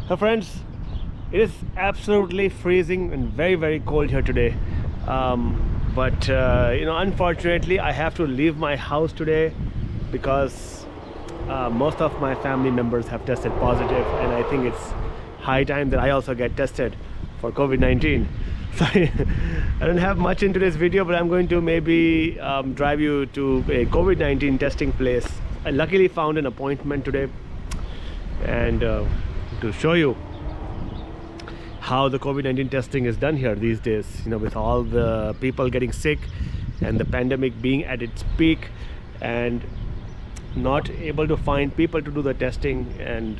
So friends, it is absolutely freezing and very cold here today. But unfortunately I have to leave my house today because most of my family members have tested positive, and I think it's high time that I also get tested for COVID-19. So I don't have much in today's video, but I'm going to maybe drive you to a COVID-19 testing place. I luckily found an appointment today, and to show you how the COVID-19 testing is done here these days, with all the people getting sick and the pandemic being at its peak and not able to find people to do the testing, and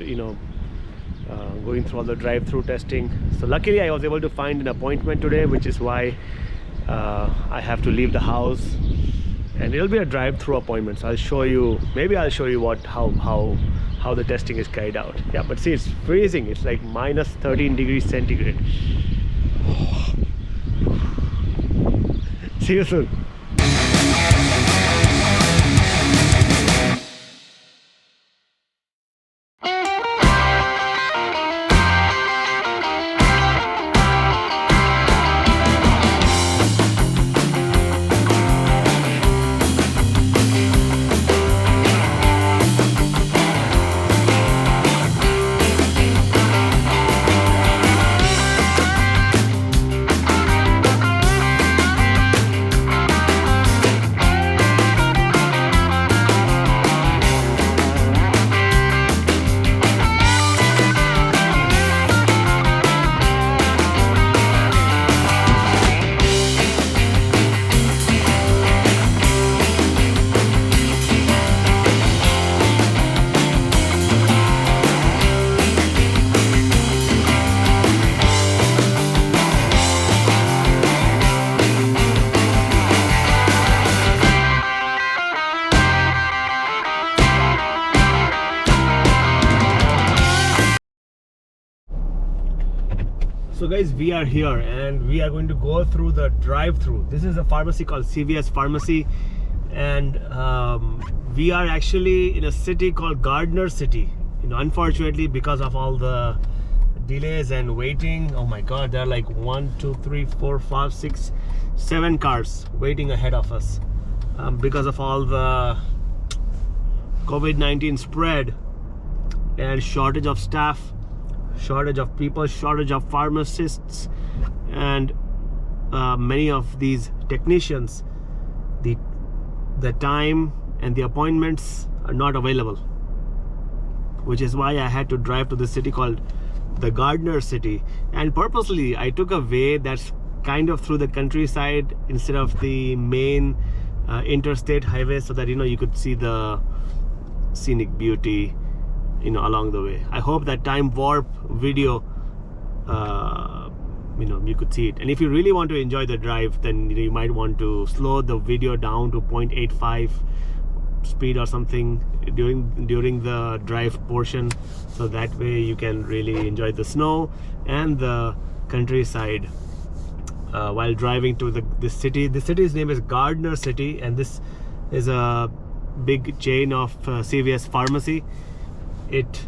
going through all the drive-through testing. So luckily I was able to find an appointment today, which is why I have to leave the house, and it'll be a drive-through appointment. So I'll show you how the testing is carried out. Yeah, but see, it's freezing. It's like minus 13 degrees centigrade. See you soon. So guys, we are here and we are going to go through the drive-through. This is a pharmacy called CVS Pharmacy, and we are actually in a city called Gardner City. Unfortunately, because of all the delays and waiting, oh my god, there are like 1, 2, 3, 4, 5, 6, 7 cars waiting ahead of us because of all the COVID-19 spread and shortage of staff, shortage of people, shortage of pharmacists, and many of these technicians, the time and the appointments are not available, which is why I had to drive to the city called the Gardner City. And purposely I took a way that's kind of through the countryside instead of the main interstate highway, so that you could see the scenic beauty along the way. I hope that time warp video you could see it. And if you really want to enjoy the drive, then you might want to slow the video down to 0.85 speed or something during the drive portion, so that way you can really enjoy the snow and the countryside while driving to the city. The city's name is Gardner City, and this is a big chain of CVS Pharmacy. It's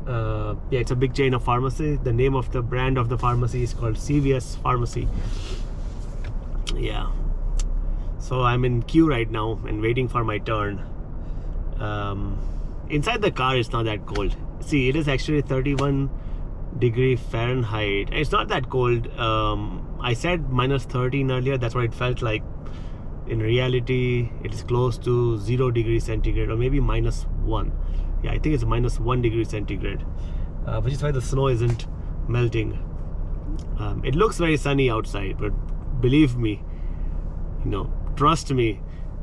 a big chain of pharmacy. The name of the brand of the pharmacy is called CVS Pharmacy. Yeah, so I'm in queue right now and waiting for my turn. Inside the car it's not that cold. See, it is actually 31 degree Fahrenheit. It's not that cold. I said minus 13 earlier. That's what it felt like. In reality it is close to 0 degrees centigrade, or maybe minus 1. Yeah, I think it's minus 1 degree centigrade, which is why the snow isn't melting. It looks very sunny outside, but believe me, trust me,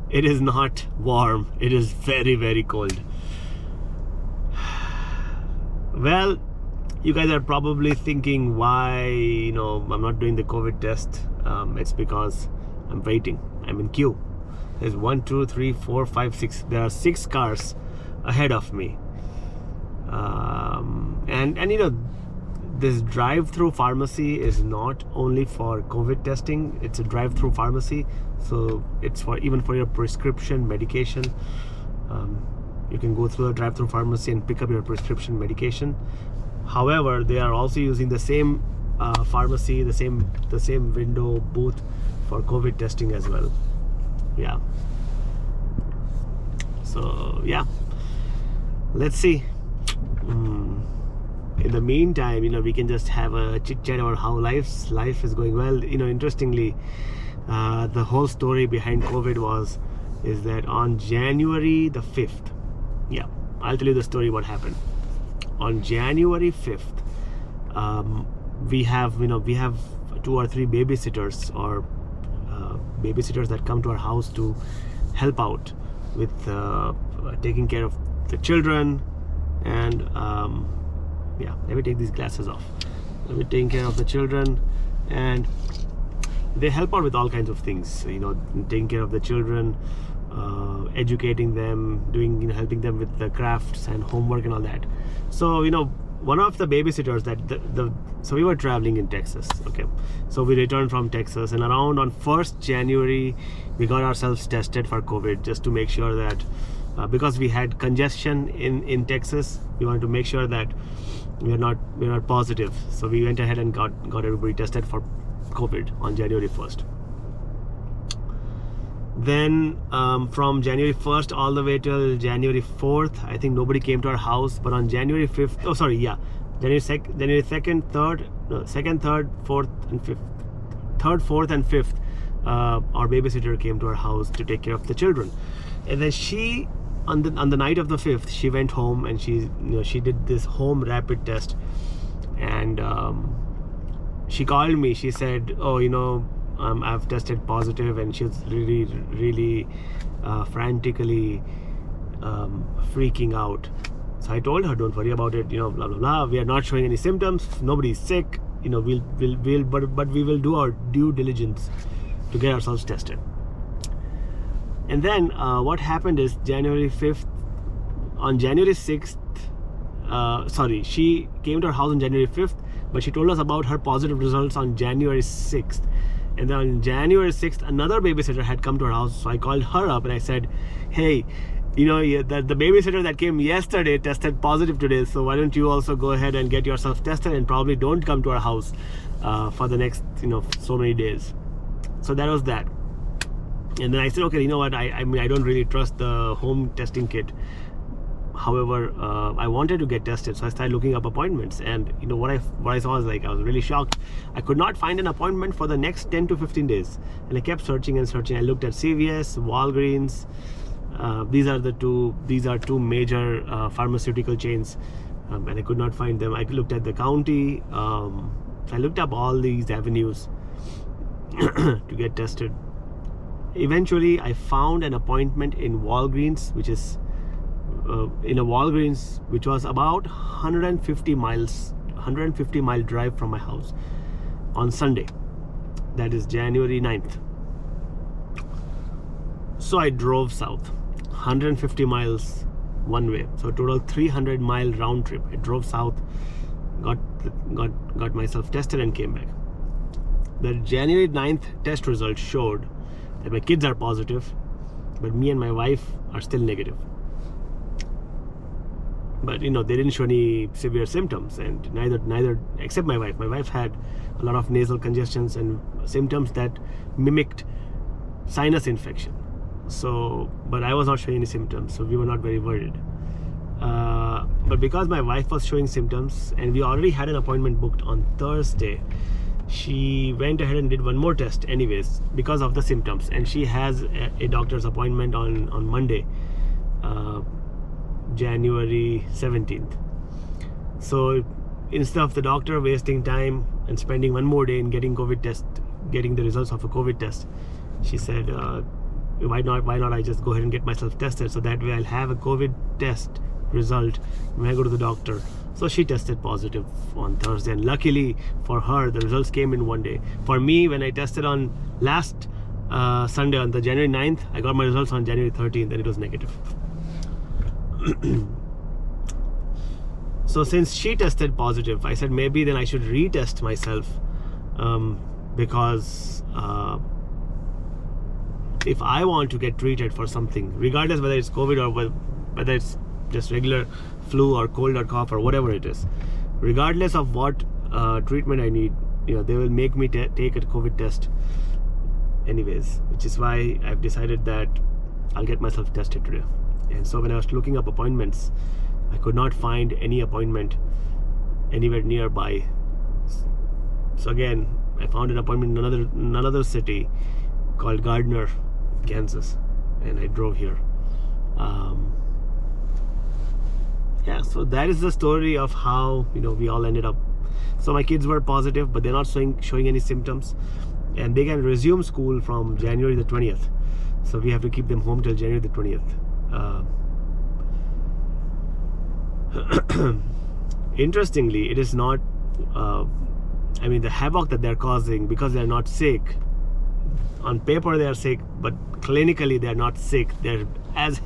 it is not warm. It is very cold. Well, you guys are probably thinking why I'm not doing the COVID test. It's because I'm waiting. I'm in queue. There's 1, 2, 3, 4, 5, 6. There are 6 cars ahead of me, and this drive-through pharmacy is not only for COVID testing. It's a drive-through pharmacy, so it's even for your prescription medication. You can go through a drive-through pharmacy and pick up your prescription medication. However, they are also using the same pharmacy, the same window booth for COVID testing as well. Yeah. So yeah, let's see. In the meantime, we can just have a chit chat about how life is going. Well, interestingly, the whole story behind COVID is that on January the 5th, yeah, I'll tell you the story what happened. On January 5th, we have 2 or 3 babysitters or babysitters that come to our house to help out with taking care of the children. And yeah, let me take these glasses off. Let me taking care of the children, and they help out with all kinds of things, taking care of the children, educating them, helping them with the crafts and homework and all that. So one of the babysitters so we were traveling in Texas. Okay, so we returned from Texas, and around on 1st January we got ourselves tested for COVID, just to make sure that because we had congestion in Texas, we wanted to make sure that we're not positive. So we went ahead and got everybody tested for COVID on January 1st. Then from January 1st all the way till January 4th, I think nobody came to our house. But on January 5th, January 2nd, 3rd, 2nd, 3rd, 4th and 5th, 3rd, 4th and 5th, our babysitter came to our house to take care of the children. And then she, on the night of the 5th, she went home and she did this home rapid test. And she called me. She said, oh, I've tested positive, and she was really frantically freaking out. So I told her, don't worry about it, blah blah blah, we are not showing any symptoms, nobody's sick, but we will do our due diligence to get ourselves tested. And then what happened is January 5th, on January 6th, she came to our house on January 5th, but she told us about her positive results on January 6th. And then on January 6th, another babysitter had come to our house. So I called her up and I said, hey, the babysitter that came yesterday tested positive today. So why don't you also go ahead and get yourself tested, and probably don't come to our house for the next, so many days. So that was that. And then I said, okay, you know what? I mean, I don't really trust the home testing kit. However, I wanted to get tested, so I started looking up appointments. And what I saw was, I was really shocked. I could not find an appointment for the next 10 to 15 days, and I kept searching and searching. I looked at CVS, Walgreens. These are two major pharmaceutical chains, and I could not find them. I looked at the county. So I looked up all these avenues to get tested. Eventually, I found an appointment in Walgreens, which is in a Walgreens which was about 150 mile drive from my house, on Sunday, that is January 9th. So I drove south, 150 miles one way, so total 300 mile round trip. I drove south, got myself tested and came back. The January 9th test result showed that my kids are positive, but me and my wife are still negative. But they didn't show any severe symptoms, and neither except my wife. My wife had a lot of nasal congestions and symptoms that mimicked sinus infection. So, but I was not showing any symptoms, so we were not very worried. But because my wife was showing symptoms, and we already had an appointment booked on Thursday, she went ahead and did one more test anyways because of the symptoms, and she has a doctor's appointment on Monday, January 17th. So instead of the doctor wasting time and spending one more day in getting the results of a COVID test, she said, why not I just go ahead and get myself tested, so that way I'll have a COVID test result when I go to the doctor. So she tested positive on Thursday, and luckily for her, the results came in one day. For me, when I tested on last Sunday, on the January 9th, I got my results on January 13th, and it was negative. So since she tested positive, I said maybe then I should retest myself, because if I want to get treated for something, regardless whether it's COVID or whether it's just regular flu or cold or cough or whatever it is, regardless of what treatment I need, they will make me take a COVID test anyways, which is why I've decided that I'll get myself tested today. And so when I was looking up appointments, I could not find any appointment anywhere nearby. So again, I found an appointment in another city called Gardner, Kansas, and I drove here. Yeah, so that is the story of how we all ended up. So my kids were positive, but they're not showing any symptoms, and they can resume school from January the 20th. So we have to keep them home till January the 20th. Interestingly, it is not I mean, the havoc that they're causing because they're not sick. On paper they are sick, but clinically they're not sick. They're as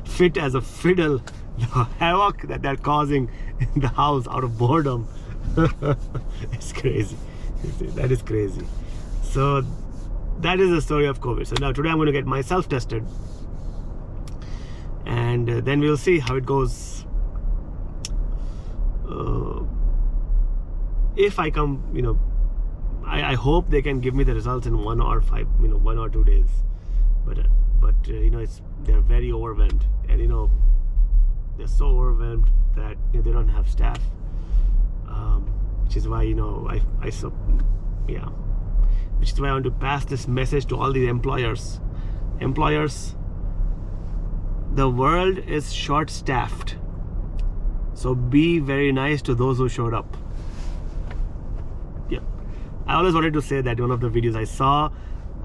fit as a fiddle. The havoc that they're causing in the house out of boredom, it's crazy. That is crazy. So that is the story of COVID. So now today I'm going to get myself tested, and then we'll see how it goes. If I come, I hope they can give me the results in 1 or 2 days. But they're very overwhelmed, and they're so overwhelmed that they don't have staff, which is why which is why I want to pass this message to all the employers. The world is short-staffed, so be very nice to those who showed up. Yeah, I always wanted to say that in one of the videos. I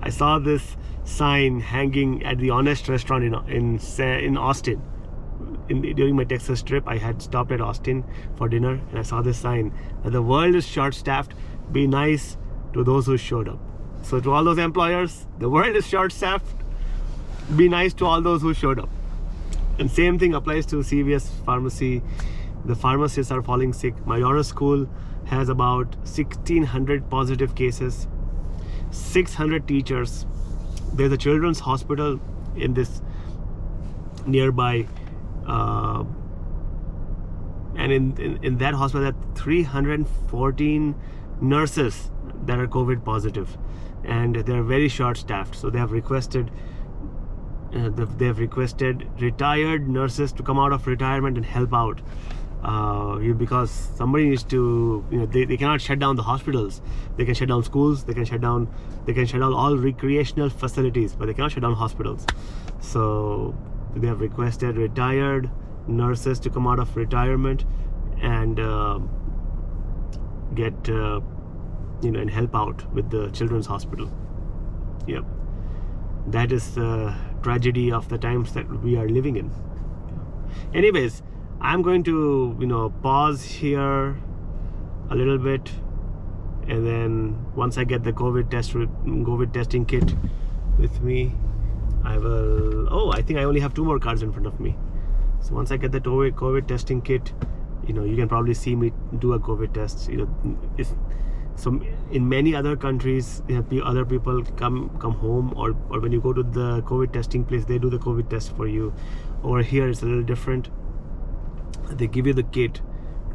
saw this sign hanging at the Honest restaurant in Austin. During my Texas trip, I had stopped at Austin for dinner, and I saw this sign that the world is short-staffed. Be nice to those who showed up. So to all those employers, the world is short-staffed. Be nice to all those who showed up. And same thing applies to CVS Pharmacy. The pharmacists are falling sick. My daughter's school has about 1,600 positive cases, 600 teachers. There's a children's hospital in this nearby, and in that hospital there are 314 nurses that are COVID positive, and they're very short-staffed. So they have requested retired nurses to come out of retirement and help out, because somebody needs to, they cannot shut down the hospitals. They can shut down schools, they can shut down all recreational facilities, but they cannot shut down hospitals. So they have requested retired nurses to come out of retirement and get and help out with the children's hospital. Yep, that is the tragedy of the times that we are living in. Anyways, I'm going to pause here a little bit, and then once I get the COVID testing kit with me, I will. I think I only have 2 more cards in front of me. So once I get the COVID testing kit, you can probably see me do a COVID test. So in many other countries, other people come home, or when you go to the COVID testing place, they do the COVID test for you. Over here, it's a little different. They give you the kit.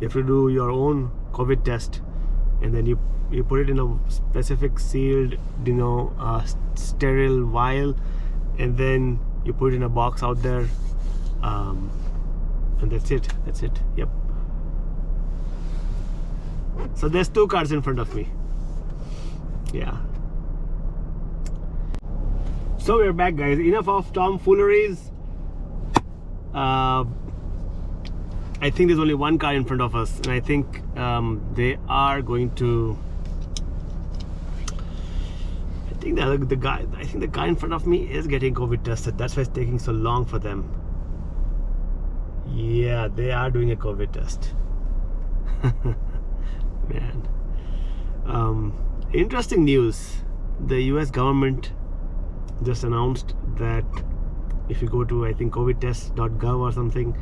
You have to do your own COVID test, and then you put it in a specific sealed, sterile vial, and then you put it in a box out there, and that's it. Yep. So there's 2 cards in front of me. Yeah. So we're back, guys. Enough of tomfooleries. I think there's only 1 car in front of us, and I think they are going to. I think the guy in front of me is getting COVID tested. That's why it's taking so long for them. Yeah, they are doing a COVID test. Man. Interesting news. The US government just announced that if you go to, I think, covidtest.gov or something,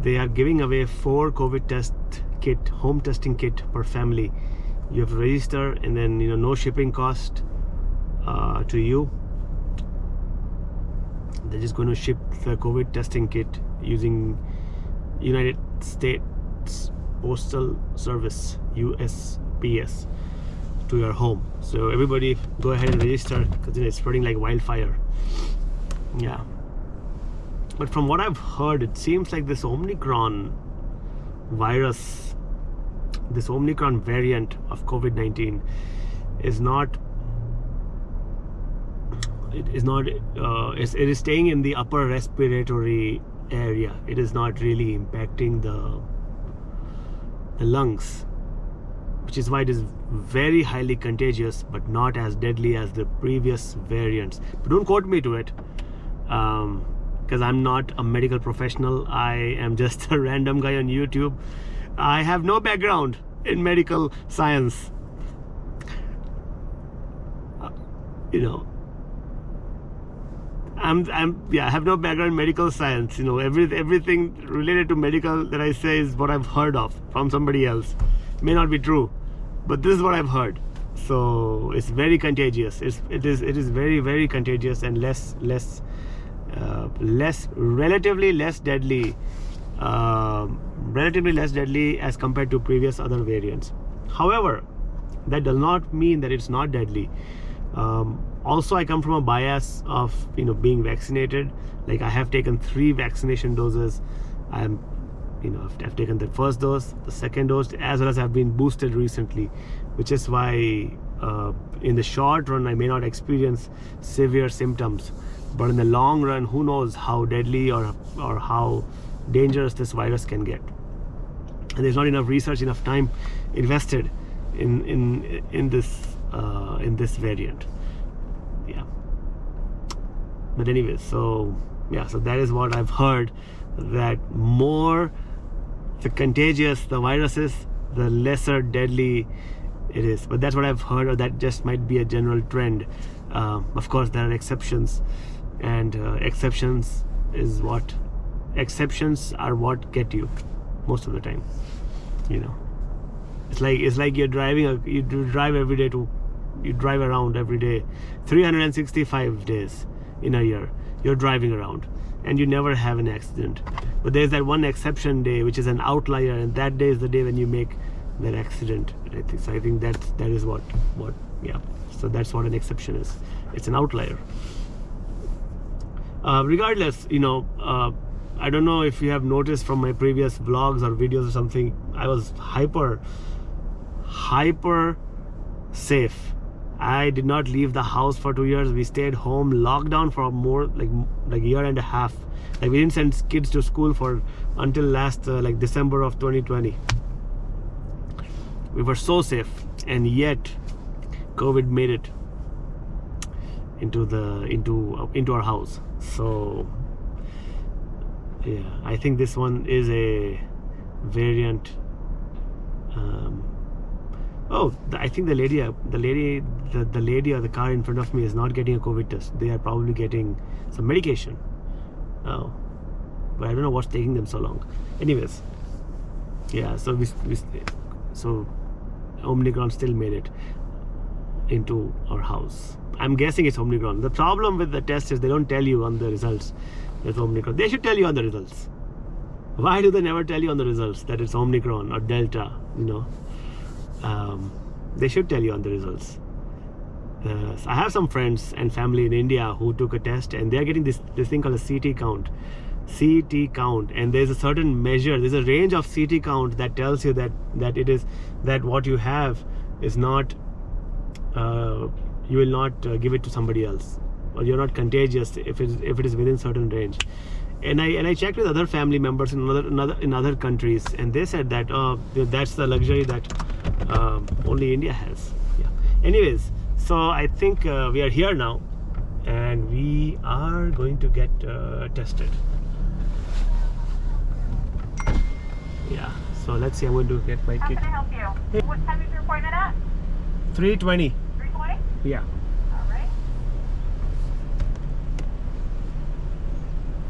they are giving away 4 COVID test kit, home testing kit per family. You have to register, and then no shipping cost to you. They're just going to ship the COVID testing kit using United States Postal Service, USPS, to your home. So everybody go ahead and register, because it's spreading like wildfire. Yeah. But from what I've heard, it seems like this Omicron virus, this Omicron variant of COVID-19 is not, it is staying in the upper respiratory area. It is not really impacting the lungs, which is why it is very highly contagious but not as deadly as the previous variants. But don't quote me to it, because I'm not a medical professional. I am just a random guy on YouTube. I have no background in medical science. You know, I have no background in medical science. You know, everything related to medical that I say is what I've heard of from somebody else. It may not be true, but this is what I've heard. So it's very contagious. It is very, very contagious and relatively less deadly as compared to previous other variants. However, that does not mean that it's not deadly. Also, I come from a bias of being vaccinated. Like, I have taken 3 vaccination doses. I've taken the first dose, the second dose, as well as I've been boosted recently, which is why in the short run I may not experience severe symptoms, but in the long run, who knows how deadly or how dangerous this virus can get. And there's not enough research, enough time invested in this variant. Yeah. But anyways, so that is what I've heard, that more the contagious the virus is, the lesser deadly it is. But that's what I've heard, or that just might be a general trend. Of course, there are exceptions, and exceptions are what get you most of the time. It's like you're driving you drive every day you drive around every day, 365 days in a year you're driving around, and you never have an accident. But there's that one exception day, which is an outlier, and that day is the day when you make that accident. I think that is what so that's what an exception is. It's an outlier. Regardless, I don't know if you have noticed from my previous vlogs or videos or something, I was hyper safe. I did not leave the house for 2 years. We stayed home, locked down for more like a year and a half. Like, we didn't send kids to school until last December of 2020. We were so safe, and yet COVID made it into our house. So yeah, I think this one is a variant. I think the lady or the car in front of me is not getting a COVID test. They are probably getting some medication. Oh, but I don't know what's taking them so long. Anyways, yeah. So so Omicron still made it into our house. I'm guessing it's Omicron. The problem with the test is they don't tell you on the results that Omicron. They should tell you on the results. Why do they never tell you on the results that it's Omicron or Delta? They should tell you on the results. So I have some friends and family in India who took a test, and they're getting this thing called a CT count, and there's a certain measure, there's a range of CT count that tells you that what you have is not, you will not give it to somebody else, or you're not contagious if it is within certain range. And I checked with other family members in other countries, and they said that that's the luxury that only India has. Yeah. Anyways, so I think we are here now, and we are going to get tested. Yeah. So let's see. I'm going to get my kit. How can I help you? What time is your appointment at? 3:20. 3:20? Yeah. All right.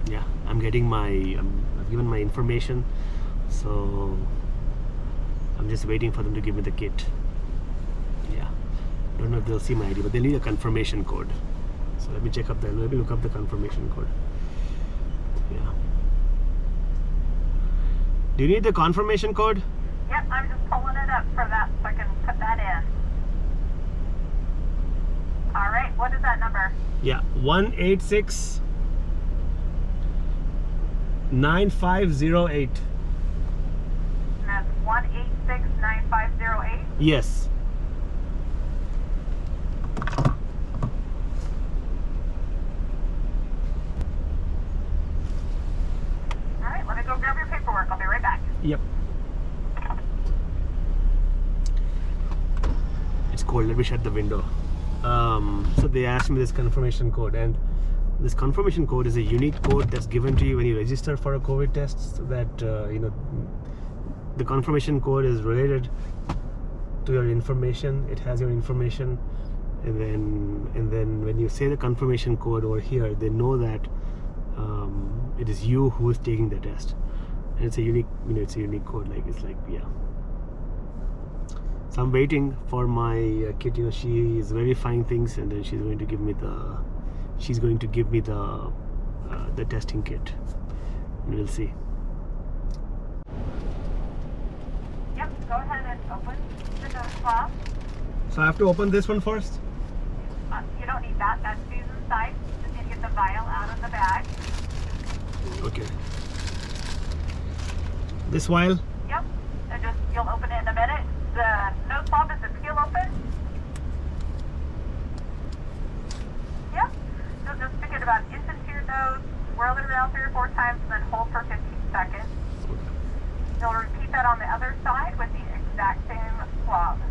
Yeah. I'm getting I've given my information, so I'm just waiting for them to give me the kit. Yeah. Don't know if they'll see my ID, but they'll need a confirmation code. So let me look up the confirmation code. Yeah. Do you need the confirmation code? Yep, I'm just pulling it up for that so I can put that in. All right, what is that number? Yeah, 186 9508. And that's 186-9508. Yes. All right, let me go grab your paperwork. I'll be right back. Yep. It's cold. Let me shut the window. So they asked me this confirmation code, and this confirmation code is a unique code that's given to you when you register for a COVID test. So that the confirmation code is related to your information. It has your information, and then when you say the confirmation code over here, they know that it is you who is taking the test, and it's a unique, it's a unique code. Yeah. So I'm waiting for my kid. She is verifying things, and then she's going to give me the testing kit, and we'll see. Yep, go ahead and open the nose swab. So I have to open this one first. You don't need that. That stays inside. Just need to get the vial out of the bag. Okay. This vial. Yep. And you'll open it in a minute. The nose swab, is the peel open? Yep. You'll just stick it about an inch into your nose, swirl it around 3 or 4 times, and then hold for 15 seconds. You'll repeat that on the other side with the exact same swab.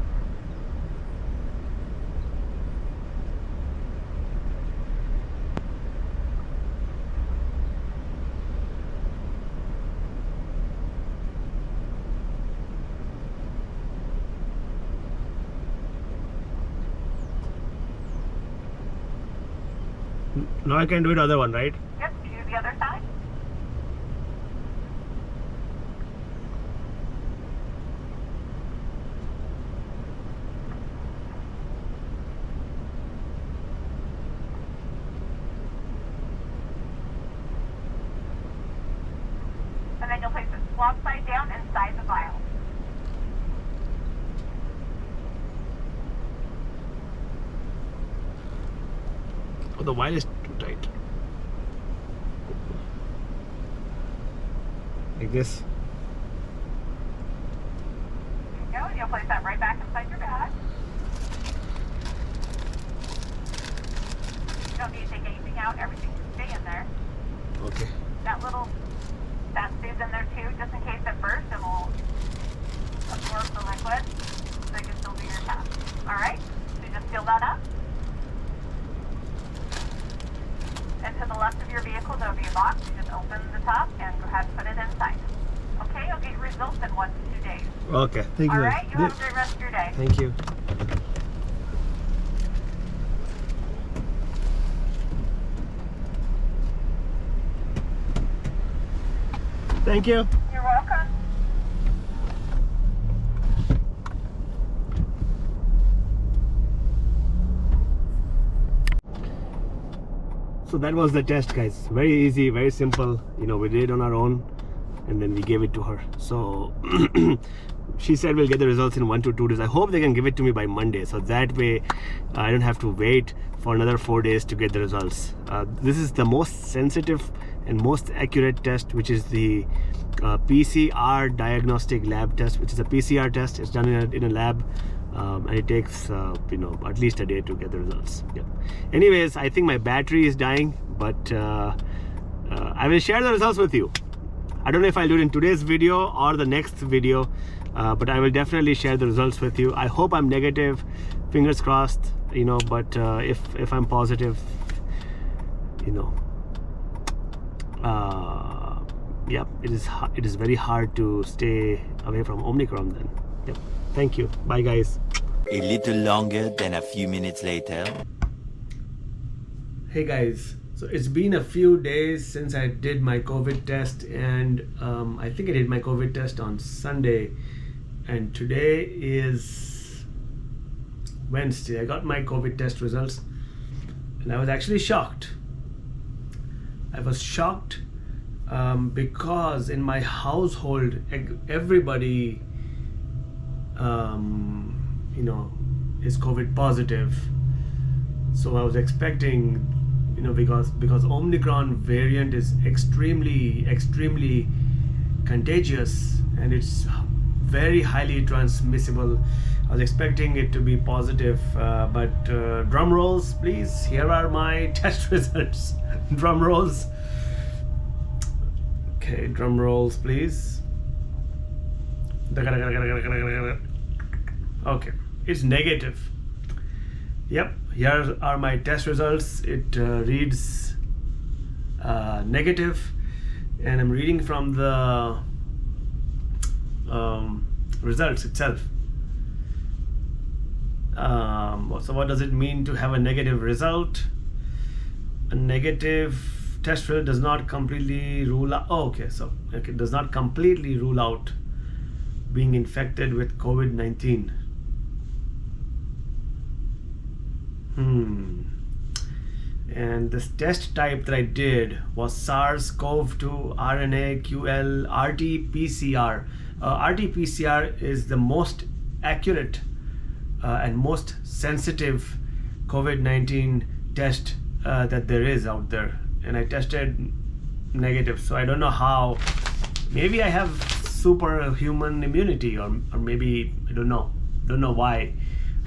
Now I can do it other one, right? Yep, you do the other side. And then you'll place the swab side down inside the vial. Oh, the vial is too tight. Like this. There you go, and you'll place that right back inside your bag. You don't need to take anything out, everything can stay in there. Okay. That stays in there too, just in case it bursts, it will absorb the liquid so you can still do your test. Alright, so you just seal that up. And to the left of your vehicle, there will be a box. You just open the top and go ahead and put it inside. Okay, you'll get your results in 1 to 2 days. Okay, thank you. Alright, you have a great rest of your day. Thank you. Thank you. You're welcome. So that was the test, guys. Very easy, very simple. We did it on our own, and then we gave it to her. So she said we'll get the results in 1 to 2 days. I hope they can give it to me by Monday, so that way I don't have to wait for another 4 days to get the results. This is the most sensitive and most accurate test, which is the PCR diagnostic lab test, which is a PCR test. It's done in a lab, and it takes at least a day to get the results. Yep. Anyways, I think my battery is dying, but I will share the results with you. I don't know if I'll do it in today's video or the next video, but I will definitely share the results with you. I hope I'm negative, fingers crossed, but if I'm positive, yeah, it is very hard to stay away from Omicron then. Yep. Thank you. Bye, guys. A little longer than a few minutes later. Hey guys, so it's been a few days since I did my COVID test, and I think I did my COVID test on Sunday, and today is Wednesday. I got my COVID test results, and I was actually shocked. I was shocked because in my household, everybody you know, is COVID positive. So I was expecting, you know, because Omicron variant is extremely contagious and it's very highly transmissible. I was expecting it to be positive, but drum rolls, please. Here are my test results. Drum rolls. Okay, drum rolls, please. Okay, it's negative. Yep, here are my test results. It reads negative, and I'm reading from the results itself. So what does it mean to have a negative result? A negative test result does not completely rule out. Oh, okay, so it does not completely rule out being infected with COVID-19. And this test type that I did was SARS-CoV-2 RNA-QL RT-PCR. RT-PCR is the most accurate and most sensitive COVID-19 test that there is out there, and I tested negative. So I don't know how. Maybe I have superhuman immunity, or maybe I don't know why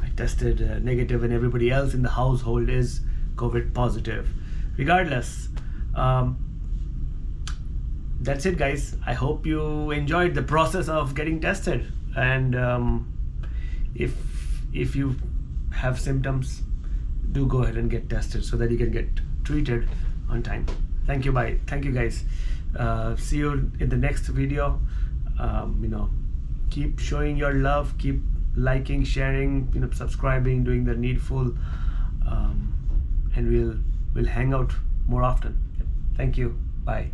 I tested negative and everybody else in the household is COVID positive. Regardless, that's it, guys. I hope you enjoyed the process of getting tested, and if you have symptoms, do go ahead and get tested so that you can get treated on time. Thank you. Bye. Thank you, guys. See you in the next video. You know, keep showing your love, keep liking, sharing, you know, subscribing, doing the needful, and we'll hang out more often. Thank you. Bye.